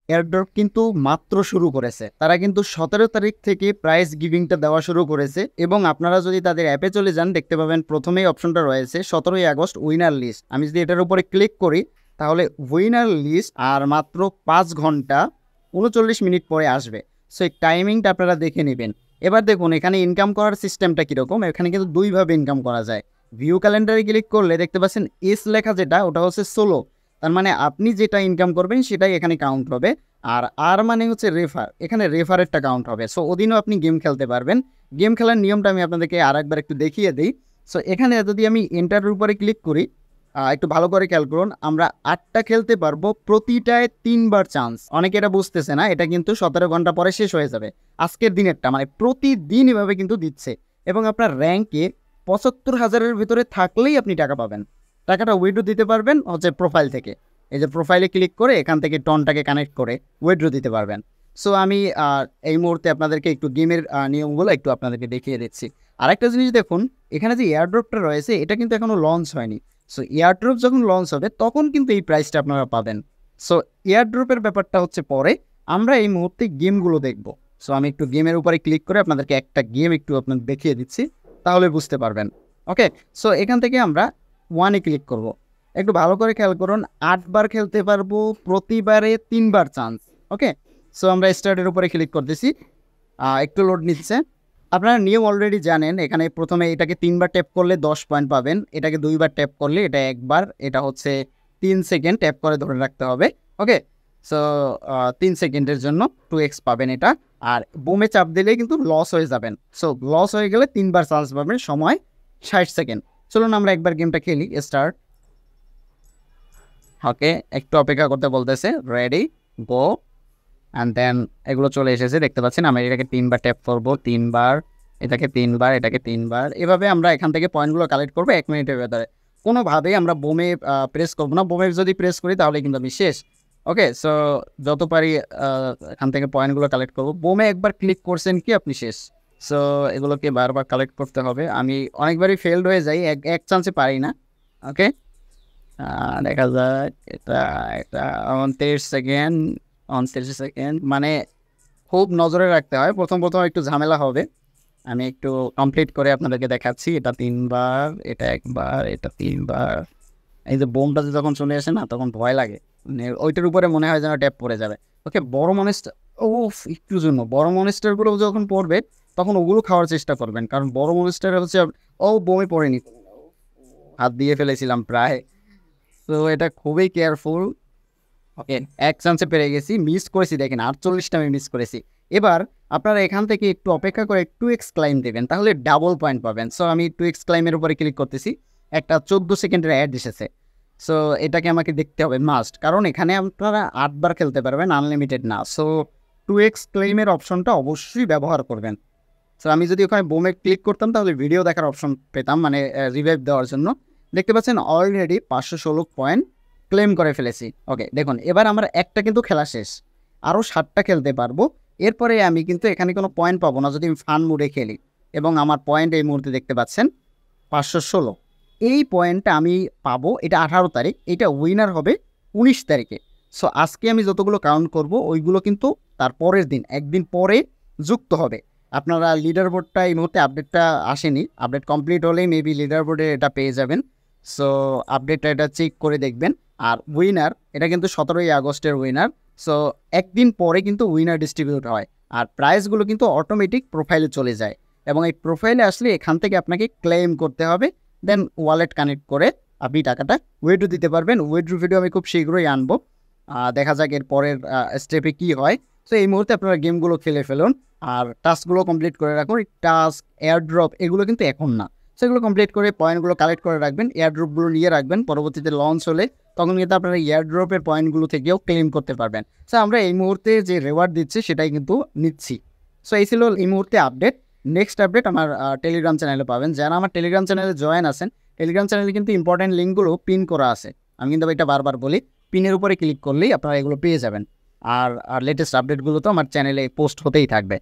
Airdrop কিন্তু মাত্র শুরু করেছে। তারা কিন্তু 17 তারিখ থেকে প্রাইজ গিভিংটা দেওয়া শুরু করেছে এবং আপনারা যদি তাদের অ্যাপে চলে যান দেখতে পাবেন প্রথমেই অপশনটা রয়েছে 17ই আগস্ট উইনার লিস্ট। আমি যদি এটার উপরে ক্লিক করি তাহলে উইনার লিস্ট আর মাত্র 5 ঘন্টা 39 মিনিট পরে আসবে। সো এই টাইমিংটা আপনারা দেখে নেবেন। এবার দেখুন এখানে ইনকাম করার সিস্টেমটা কীরকম। এখানে কিন্তু দুইভাবে ইনকাম করা যায়। ভিউ ক্যালেন্ডারে ক্লিক করলে দেখতে পাচ্ছেন এস লেখা যেটা ওটা হচ্ছে সোলো, তার মানে আপনি যেটা ইনকাম করবেন সেটাই এখানে কাউন্ট হবে। আর মানে হচ্ছে রেফার, এখানে রেফারেরটা কাউন্ট হবে। সো ওদিনও আপনি গেম খেলতে পারবেন। গেম খেলার নিয়মটা আমি আপনাদেরকে আর একবার একটু দেখিয়ে দিই। সো এখানে যদি আমি এন্টারের উপরে ক্লিক করি, একটু ভালো করে খেয়াল করুন, আমরা 8টা খেলতে পারবো, প্রতিটায় 3বার চান্স। অনেকে এটা বুঝতেছে না, এটা কিন্তু 17 ঘন্টা পরে শেষ হয়ে যাবে। আজকের দিনেরটা মানে প্রতিদিন এভাবে কিন্তু দিচ্ছে এবং আপনার র্যাঙ্কে 75,000-এর ভিতরে থাকলেই আপনি টাকা পাবেন। টাকাটা উইথড্র দিতে পারবেন হচ্ছে প্রোফাইল থেকে। এই যে প্রোফাইলে ক্লিক করে এখান থেকে টনটাকে কানেক্ট করে উইথড্র দিতে পারবেন। সো আমি এই মুহূর্তে আপনাদেরকে একটু গেমের নিয়মগুলো একটু আপনাদেরকে দেখিয়ে দিচ্ছি। আরেকটা জিনিস দেখুন, এখানে যে এয়ারড্রপটা রয়েছে এটা কিন্তু এখনও লঞ্চ হয়নি। সো এয়ারড্রপ যখন লঞ্চ হবে তখন কিন্তু এই প্রাইসটা আপনারা পাবেন। সো এয়ারড্রপের ব্যাপারটা হচ্ছে পরে, আমরা এই মুহূর্তে গেমগুলো দেখব। সো আমি একটু গেমের উপরে ক্লিক করে আপনাদেরকে একটা গেম একটু আপনাদের দেখিয়ে দিচ্ছি, তাহলে বুঝতে পারবেন। ওকে, সো এখান থেকে আমরা 1-এ ক্লিক করব। একটু ভালো করে খেয়াল করুন, 8বার খেলতে পারবো, প্রতিবারে 3বার চান্স। ওকে, সো আমরা স্টার্টের উপরে ক্লিক করতেছি, একটু লোড নিচ্ছে। আপনারা নিয়ম অলরেডি জানেন, এখানে প্রথমে এটাকে 3বার ট্যাপ করলে 10 পয়েন্ট পাবেন, এটাকে 2বার ট্যাপ করলে এটা 1বার, এটা হচ্ছে 3 সেকেন্ড ট্যাপ করে ধরে রাখতে হবে। ওকে, সো 3 সেকেন্ডের জন্য 2x পাবেন এটা। আর বোমে চাপ দিলে কিন্তু লস হয়ে যাবেন। সো লস হয়ে গেলে 3বার চান্স পাবেন, সময় 60 সেকেন্ড। চলুন আমরা একবার গেমটা খেলি, স্টার্ট। ওকে, একটু অপেক্ষা করতে বলতেছে, রেডি গো, অ্যান্ড দেন এগুলো চলে এসেছে দেখতে পাচ্ছেন। আমি এটাকে 3বার ট্যাপ করবো, 3বার, এটাকে 3বার, এটাকে 3বার। এভাবে আমরা এখান থেকে পয়েন্টগুলো কালেক্ট করবো 1 মিনিটের ভেতরে। কোনোভাবেই আমরা বোমে প্রেস করবো না, বোমে যদি প্রেস করি তাহলে কিন্তু আমি শেষ। ওকে, সো যত পারি এখান থেকে পয়েন্টগুলো কালেক্ট করবো। বোমে একবার ক্লিক করছেন কি আপনি শেষ। সো এগুলোকে বারবার কালেক্ট করতে হবে। আমি অনেকবারই ফেলড হয়ে যাই, এক চান্সে পারি না। ওকে, দেখা যাক, এটা এটা 29 সেকেন্ড, 29 সেকেন্ড, মানে খুব নজরে রাখতে হয়। প্রথম একটু ঝামেলা হবে। আমি একটু কমপ্লিট করে আপনাদেরকে দেখাচ্ছি। এটা 3বার, এটা 1বার, এটা 3বার। এই যে বোমটা যখন চলে আসে না তখন ভয় লাগে, মানে ওইটার উপরে মনে হয় যেন ট্যাপ পড়ে যাবে। ওকে, বড় মনস্টার, ও একটুর জন্য বড় মনস্টারগুলো যখন পড়বে তখন ওগুলো খাওয়ার চেষ্টা করবেন, কারণ বড় মনস্টার হচ্ছে বোমে পড়েনি, হাত দিয়ে ফেলেছিলাম প্রায়। তো এটা খুবই কেয়ারফুল। ওকে, এক চান্সে পেরে গেছি, মিস করেছি, দেখেন 48টা আমি মিস করেছি। এবার আপনারা এখান থেকে একটু অপেক্ষা করে 2x ক্লাইম দেবেন, তাহলে ডাবল পয়েন্ট পাবেন। সো আমি 2x ক্লাইমের উপরে ক্লিক করতেছি, একটা 14 সেকেন্ডের অ্যাড এসেছে। সো এটাকে আমাকে দেখতে হবে মাস্ট, কারণ এখানে আপনারা 8বার খেলতে পারবেন, আনলিমিটেড না। সো 2x ক্লেইমের অপশনটা অবশ্যই ব্যবহার করবেন। সো আমি যদি ওখানে বোমে ক্লিক করতাম তাহলে ভিডিও দেখার অপশন পেতাম, মানে রিভাইভ দেওয়ার জন্য। দেখতে পাচ্ছেন অলরেডি 516 পয়েন্ট ক্লেম করে ফেলেছি। ওকে, দেখুন এবার আমার একটা কিন্তু খেলা শেষ, আরও 7টা খেলতে পারবো। এরপরে আমি কিন্তু এখানে কোনো পয়েন্ট পাবো না যদি আমি ফান মোডে খেলি। এবং আমার পয়েন্ট এই মুহূর্তে দেখতে পাচ্ছেন 516। এই পয়েন্টটা আমি পাবো, এটা 18 তারিখ, এটা উইনার হবে 19 তারিখে। সো আজকে আমি যতগুলো কাউন্ট করব ওইগুলো কিন্তু তার পরের দিন, একদিন পরে যুক্ত হবে। আপনারা লিডার বোর্ডটা এই মুহূর্তে আপডেটটা আসেনি, আপডেট কমপ্লিট হলেই মেবি লিডার বোর্ডে এটা পেয়ে যাবেন। সো আপডেটটা এটা চেক করে দেখবেন। আর উইনার এটা কিন্তু 17ই আগস্টের উইনার। সো একদিন পরে কিন্তু উইনার ডিস্ট্রিবিউট হয়, আর প্রাইজগুলো কিন্তু অটোমেটিক প্রোফাইলে চলে যায়। এবং এই প্রোফাইলে আসলে এখান থেকে আপনাকে ক্লেম করতে হবে, দেন ওয়ালেট কানেক্ট করে আপনি টাকাটা উইথড্র দিতে পারবেন। উইথড্র ভিডিও আমি খুব শীঘ্রই আনবো, দেখা যাক এর পরের স্টেপে কী হয়। সো এই মুহূর্তে আপনারা গেমগুলো খেলে ফেলুন আর টাস্কগুলো কমপ্লিট করে রাখুন। টাস্ক, এয়ারড্রপ এগুলো কিন্তু এখন না, সেগুলো কমপ্লিট করে পয়েন্টগুলো কালেক্ট করে রাখবেন, এয়ারড্রপগুলো নিয়ে রাখবেন। পরবর্তীতে লঞ্চ হলে তখন কিন্তু আপনারা এয়ারড্রপের পয়েন্টগুলো থেকেও ক্লেম করতে পারবেন। সো আমরা এই মুহূর্তে যে রেওয়ার্ড দিচ্ছি সেটাই কিন্তু নিচ্ছি। সো এই ছিল এই মুহূর্তে আপডেট। নেক্সট আপডেট আমার টেলিগ্রাম চ্যানেলে পাবেন। যারা আমার টেলিগ্রাম চ্যানেলে জয়েন আছেন, টেলিগ্রাম চ্যানেলে কিন্তু ইম্পর্টেন্ট লিঙ্কগুলো পিন করা আছে। আমি কিন্তু এটা বারবার বলি, পিনের উপরে ক্লিক করলেই আপনারা এগুলো পেয়ে যাবেন। আর লেটেস্ট আপডেটগুলো তো আমার চ্যানেলে পোস্ট হতেই থাকবে।